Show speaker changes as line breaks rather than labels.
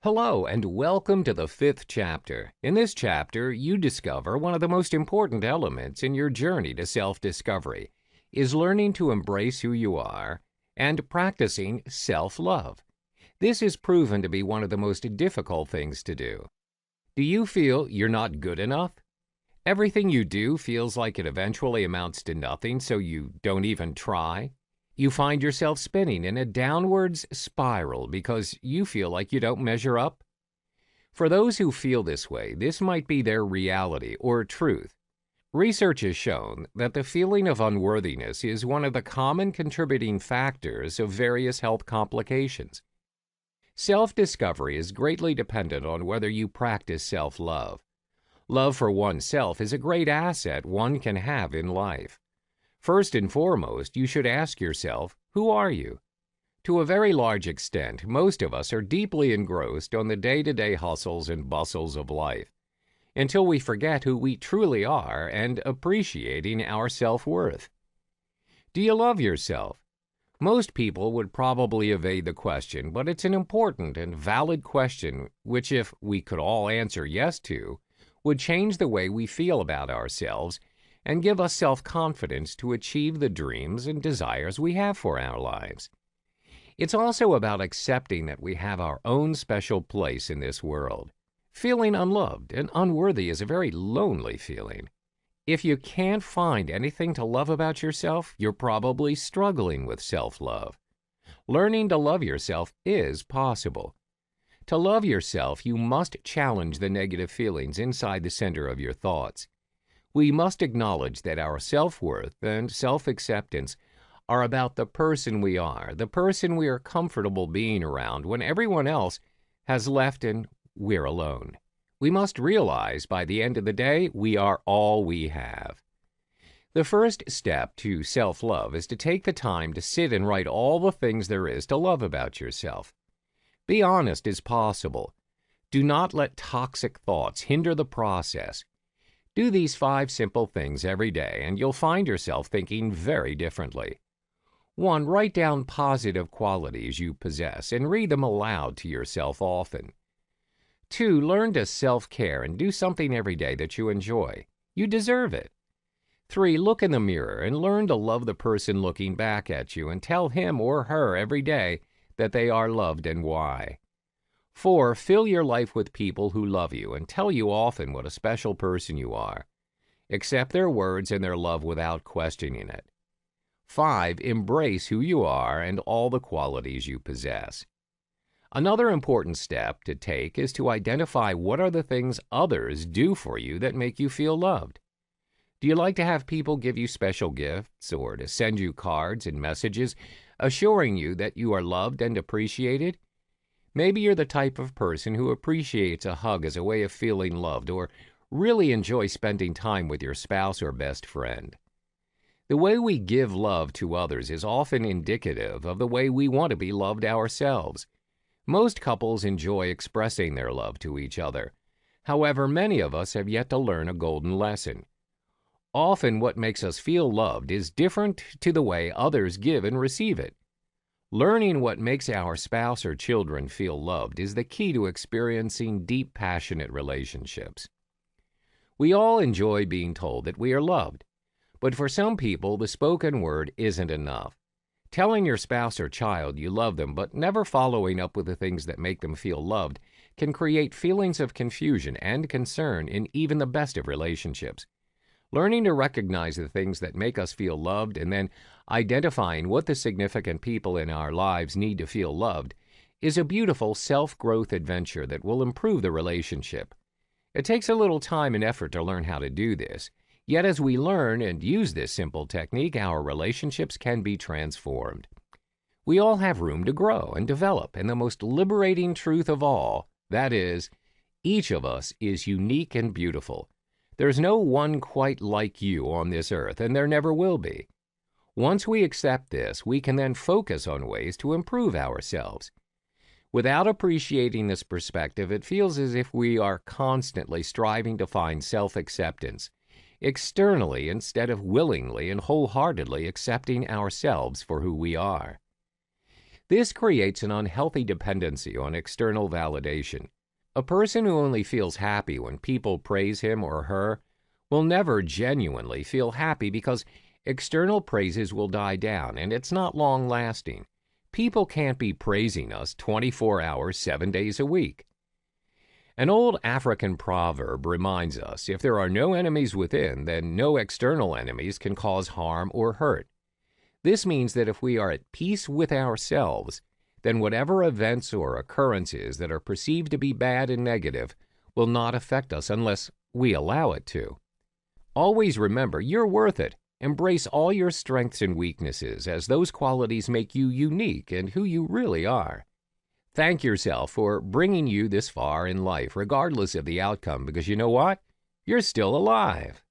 Hello, and welcome to the fifth chapter. In this chapter, you discover one of the most important elements in your journey to self-discovery is learning to embrace who you are and practicing self-love. This is proven to be one of the most difficult things to do. Do you feel you're not good enough? Everything you do feels like it eventually amounts to nothing, so you don't even try? You find yourself spinning in a downwards spiral because you feel like you don't measure up? For those who feel this way, this might be their reality or truth. Research has shown that the feeling of unworthiness is one of the common contributing factors of various health complications. Self-discovery is greatly dependent on whether you practice self-love. Love for oneself is a great asset one can have in life. First and foremost, you should ask yourself, who are you? To a very large extent, most of us are deeply engrossed on the day-to-day hustles and bustles of life, until we forget who we truly are and appreciating our self-worth. Do you love yourself? Most people would probably evade the question, but it's an important and valid question which, if we could all answer yes to, would change the way we feel about ourselves and give us self-confidence to achieve the dreams and desires we have for our lives. It's also about accepting that we have our own special place in this world. Feeling unloved and unworthy is a very lonely feeling. If you can't find anything to love about yourself, you're probably struggling with self-love. Learning to love yourself is possible. To love yourself, you must challenge the negative feelings inside the center of your thoughts. We must acknowledge that our self-worth and self-acceptance are about the person we are, the person we are comfortable being around when everyone else has left and we're alone. We must realize by the end of the day, we are all we have. The first step to self-love is to take the time to sit and write all the things there is to love about yourself. Be honest as possible. Do not let toxic thoughts hinder the process. Do these 5 simple things every day, and you'll find yourself thinking very differently. 1. Write down positive qualities you possess and read them aloud to yourself often. 2. Learn to self-care and do something every day that you enjoy. You deserve it. 3. Look in the mirror and learn to love the person looking back at you and tell him or her every day that they are loved and why. 4. Fill your life with people who love you and tell you often what a special person you are. Accept their words and their love without questioning it. 5. Embrace who you are and all the qualities you possess. Another important step to take is to identify what are the things others do for you that make you feel loved. Do you like to have people give you special gifts or to send you cards and messages assuring you that you are loved and appreciated? Maybe you're the type of person who appreciates a hug as a way of feeling loved or really enjoy spending time with your spouse or best friend. The way we give love to others is often indicative of the way we want to be loved ourselves. Most couples enjoy expressing their love to each other. However, many of us have yet to learn a golden lesson. Often what makes us feel loved is different to the way others give and receive it. Learning what makes our spouse or children feel loved is the key to experiencing deep, passionate relationships. We all enjoy being told that we are loved, but for some people, the spoken word isn't enough. Telling your spouse or child you love them but never following up with the things that make them feel loved can create feelings of confusion and concern in even the best of relationships. Learning to recognize the things that make us feel loved and then identifying what the significant people in our lives need to feel loved is a beautiful self-growth adventure that will improve the relationship. It takes a little time and effort to learn how to do this, yet as we learn and use this simple technique, our relationships can be transformed. We all have room to grow and develop, and the most liberating truth of all, that is, each of us is unique and beautiful. There's no one quite like you on this earth, and there never will be. Once we accept this, we can then focus on ways to improve ourselves. Without appreciating this perspective, it feels as if we are constantly striving to find self-acceptance externally instead of willingly and wholeheartedly accepting ourselves for who we are. This creates an unhealthy dependency on external validation. A person who only feels happy when people praise him or her will never genuinely feel happy because external praises will die down and it's not long lasting. People can't be praising us 24 hours, 7 days a week. An old African proverb reminds us if there are no enemies within, then no external enemies can cause harm or hurt. This means that if we are at peace with ourselves, then whatever events or occurrences that are perceived to be bad and negative will not affect us unless we allow it to. Always remember, you're worth it. Embrace all your strengths and weaknesses, as those qualities make you unique and who you really are. Thank yourself for bringing you this far in life, regardless of the outcome, because you know what? You're still alive.